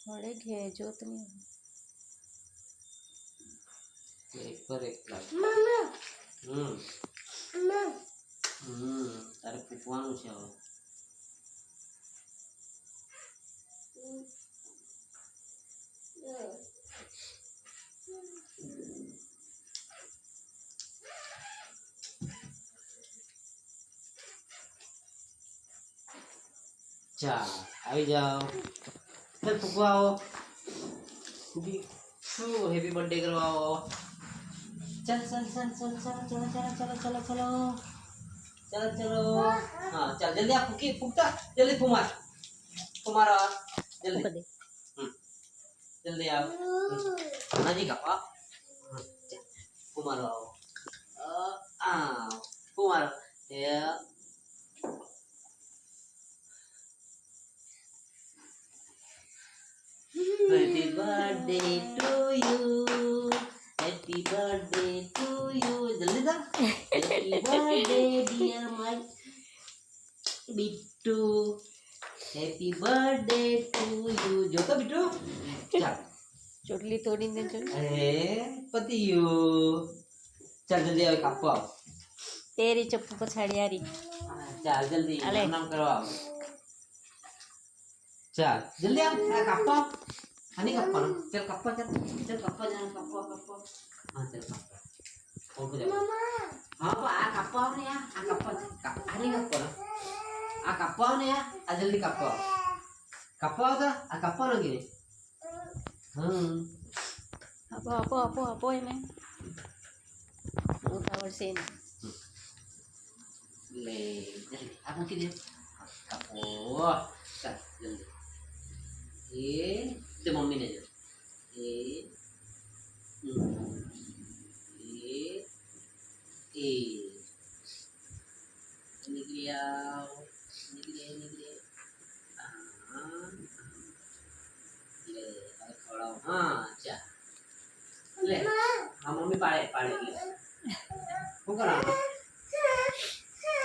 મળે ઘે જોત નહીં એક પર એક લાગ તારે ફૂંકવાનું છે હવે ચા આવી જાઓ ચાલ ફૂંકવા આવો શું હેપી બર્થડે કરવા આવો चल चल चल चल चल चलो चलो चलो चलो चलो चलो चलो हाँ चल जल्दी आप फूकी फूकता जल्दी फुमारा जल्दी जल्दी आप हाँ जी का फुमारो फुमारो ये Happy birthday to you Happy birthday to you. जल्दी था Happy birthday dear my Bittu Happy birthday to you जो तो बिट्टू चल ચોટલી તોડીને જો अरे पतियो चल जल्दी आओ कप आओ તેરી ચપ્પુ પછાડી આરી चल जल्दी नाम करवाओ चल जल्दी आओ कप आओ हनी कप्पा ना चल कप्पा चल कप्पा जाना कप्पा हाँ चल कप्पा और कुछ हाँ पा आ कप्पा ने यार आ कप्पा हनी कप्पा ना आ कप्पा ने यार आ जल्दी कप्पा होता आ कप्पा ना गिरे આપો એમે ઉતાવળ છે ને ले जल्दी आप मुझे दे कप्पो चल जल्दी ये तो मम्मी ने ये निकले हाँ ले अरे खड़ा हो हाँ अच्छा ले हाँ मम्मी पाड़े ले वो करा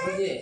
मुझे